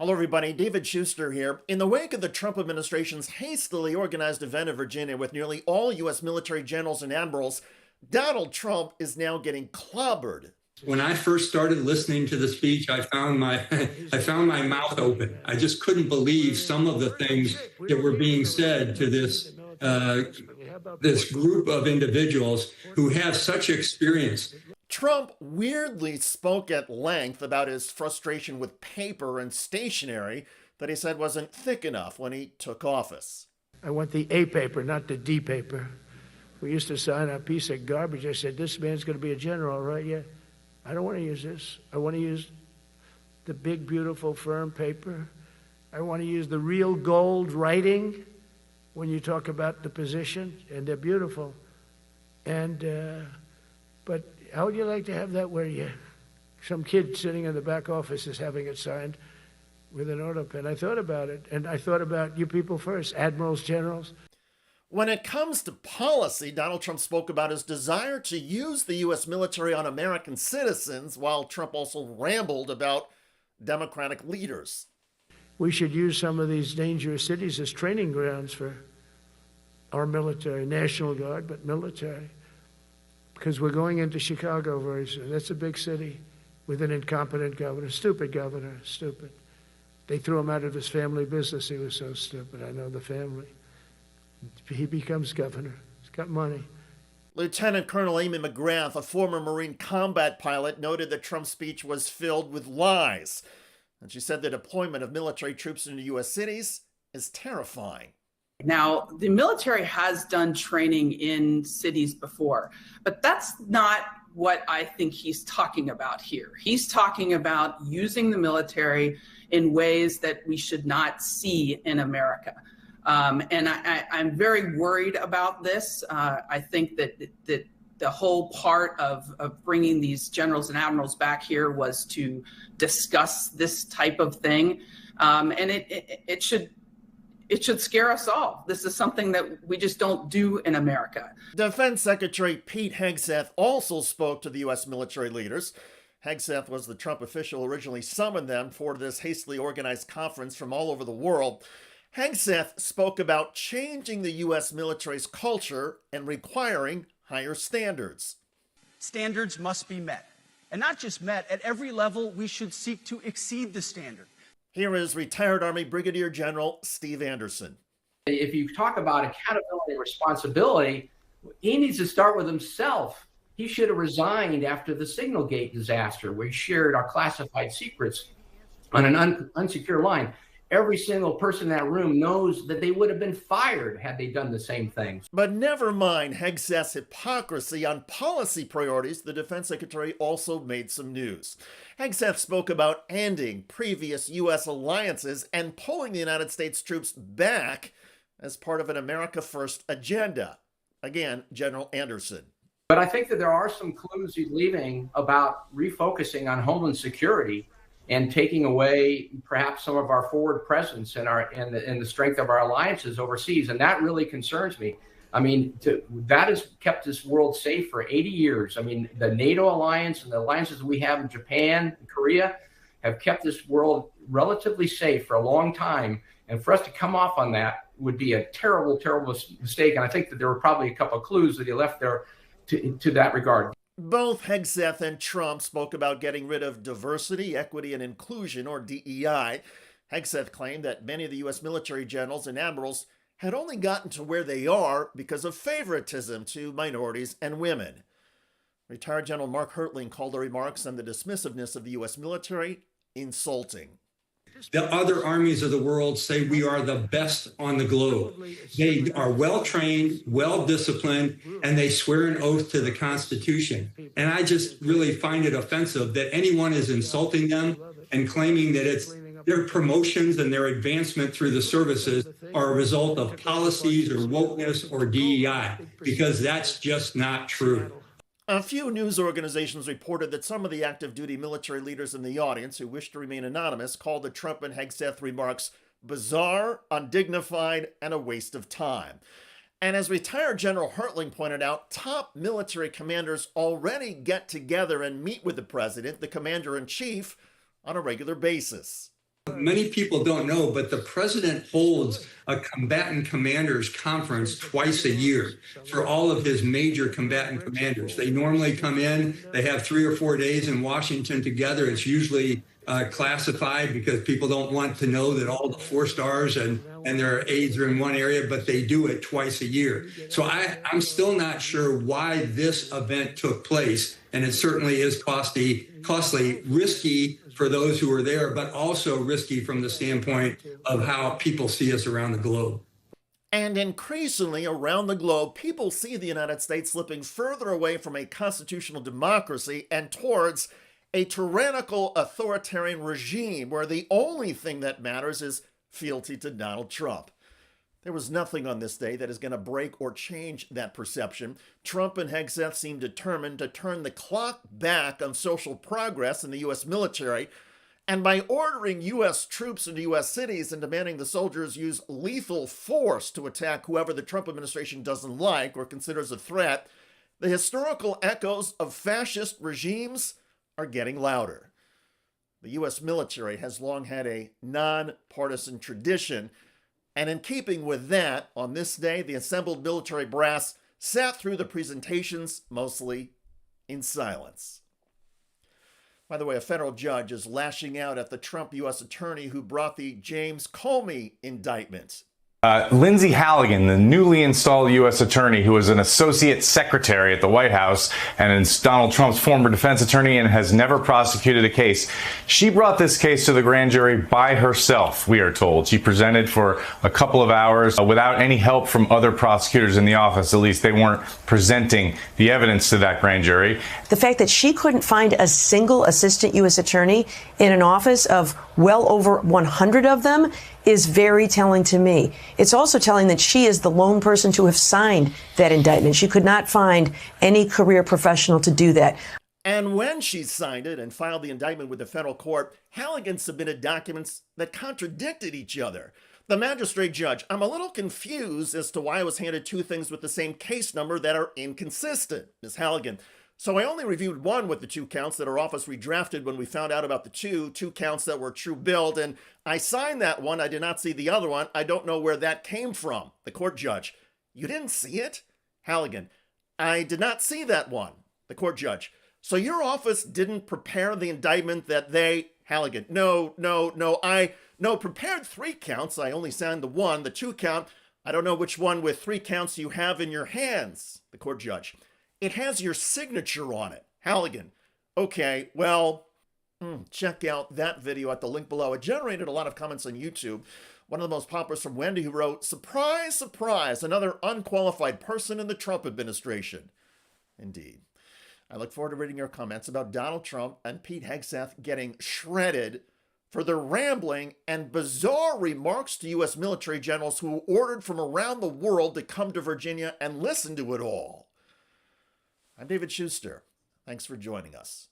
Hello, everybody. David Shuster here. In the wake of the Trump administration's hastily organized event in Virginia with nearly all U.S. military generals and admirals, Donald Trump is now getting clobbered. When I first started listening to the speech, I found my mouth open. I just couldn't believe some of the things that were being said to this group of individuals who have such experience. Trump weirdly spoke at length about his frustration with paper and stationery that he said wasn't thick enough when he took office. I want the A paper, not the D paper. We used to sign a piece of garbage. I said, this man's going to be a general, right? Yeah. I don't want to use this. I want to use the big, beautiful, firm paper. I want to use the real gold writing when you talk about the position, and they're beautiful. But how would you like to have that where some kid sitting in the back office is having it signed with an auto pen? I thought about it, and I thought about you people first, admirals, generals. When it comes to policy, Donald Trump spoke about his desire to use the U.S. military on American citizens, while Trump also rambled about Democratic leaders. We should use some of these dangerous cities as training grounds for our military, National Guard, but military. Because we're going into Chicago very soon. That's a big city with an incompetent governor, stupid governor, stupid. They threw him out of his family business. He was so stupid. I know the family. He becomes governor. He's got money. Lieutenant Colonel Amy McGrath, a former Marine combat pilot, noted that Trump's speech was filled with lies. And she said the deployment of military troops into U.S. cities is terrifying. Now, the military has done training in cities before, but that's not what I think he's talking about here. He's talking about using the military in ways that we should not see in America. And I'm very worried about this. I think that the whole part of bringing these generals and admirals back here was to discuss this type of thing. And it should scare us all. This is something that we just don't do in America. Defense Secretary Pete Hegseth also spoke to the U.S. military leaders. Hegseth was the Trump official who originally summoned them for this hastily organized conference from all over the world. Hegseth spoke about changing the U.S. military's culture and requiring higher standards. Standards must be met. And not just met, at every level, we should seek to exceed the standard. Here is retired Army Brigadier General Steve Anderson. If you talk about accountability and responsibility, he needs to start with himself. He should have resigned after the Signal Gate disaster, where he shared our classified secrets on an unsecure line. Every single person in that room knows that they would have been fired had they done the same thing. But never mind Hegseth's hypocrisy on policy priorities, the defense secretary also made some news. Hegseth spoke about ending previous U.S. alliances and pulling the United States troops back as part of an America First agenda. Again, General Anderson. But I think that there are some clues he's leaving about refocusing on homeland security and taking away perhaps some of our forward presence and the strength of our alliances overseas. And that really concerns me. I mean, that has kept this world safe for 80 years. I mean, the NATO alliance and the alliances we have in Japan and Korea have kept this world relatively safe for a long time. And for us to come off on that would be a terrible, terrible mistake. And I think that there were probably a couple of clues that he left there to that regard. Both Hegseth and Trump spoke about getting rid of diversity, equity, and inclusion, or DEI. Hegseth claimed that many of the U.S. military generals and admirals had only gotten to where they are because of favoritism to minorities and women. Retired General Mark Hertling called the remarks on the dismissiveness of the U.S. military insulting. The other armies of the world say we are the best on the globe. They are well-trained, well-disciplined, and they swear an oath to the Constitution. And I just really find it offensive that anyone is insulting them and claiming that it's their promotions and their advancement through the services are a result of policies or wokeness or DEI, because that's just not true. A few news organizations reported that some of the active duty military leaders in the audience who wish to remain anonymous called the Trump and Hegseth remarks bizarre, undignified, and a waste of time. And as retired General Hertling pointed out, top military commanders already get together and meet with the president, the commander-in-chief, on a regular basis. Many people don't know, but the president holds a combatant commanders conference twice a year for all of his major combatant commanders. They normally come in, they have 3 or 4 days in Washington together. It's usually classified because people don't want to know that all the 4-stars and their aides are in one area, but they do it twice a year. So I'm still not sure why this event took place. And it certainly is costly, risky for those who are there, but also risky from the standpoint of how people see us around the globe. And increasingly around the globe, people see the United States slipping further away from a constitutional democracy and towards a tyrannical authoritarian regime where the only thing that matters is fealty to Donald Trump. There was nothing on this day that is going to break or change that perception. Trump and Hegseth seem determined to turn the clock back on social progress in the U.S. military, and by ordering U.S. troops into U.S. cities and demanding the soldiers use lethal force to attack whoever the Trump administration doesn't like or considers a threat, the historical echoes of fascist regimes are getting louder. The U.S. military has long had a nonpartisan tradition, and in keeping with that, on this day, the assembled military brass sat through the presentations mostly in silence. By the way, a federal judge is lashing out at the Trump U.S. attorney who brought the James Comey indictment. Lindsey Halligan, the newly installed U.S. attorney who was an associate secretary at the White House and is Donald Trump's former defense attorney and has never prosecuted a case. She brought this case to the grand jury by herself, we are told. She presented for a couple of hours without any help from other prosecutors in the office. At least they weren't presenting the evidence to that grand jury. The fact that she couldn't find a single assistant U.S. attorney in an office of well over 100 of them is very telling to me. It's also telling that she is the lone person to have signed that indictment. She could not find any career professional to do that. And when she signed it and filed the indictment with the federal court, Halligan submitted documents that contradicted each other. The magistrate judge, I'm a little confused as to why I was handed 2 things with the same case number that are inconsistent, Ms. Halligan. So I only reviewed one with the 2 counts that our office redrafted when we found out about the two counts that were true billed, and I signed that one. I did not see the other one. I don't know where that came from. The court judge, you didn't see it? Halligan, I did not see that one. The court judge, so your office didn't prepare the indictment that they, Halligan, no, prepared 3 counts. I only signed the 1, the 2 count. I don't know which one with 3 counts you have in your hands. The court judge, it has your signature on it. Halligan, okay, well, check out that video at the link below. It generated a lot of comments on YouTube. One of the most popular is from Wendy, who wrote, surprise, surprise, another unqualified person in the Trump administration. Indeed. I look forward to reading your comments about Donald Trump and Pete Hegseth getting shredded for their rambling and bizarre remarks to U.S. military generals who were ordered from around the world to come to Virginia and listen to it all. I'm David Shuster. Thanks for joining us.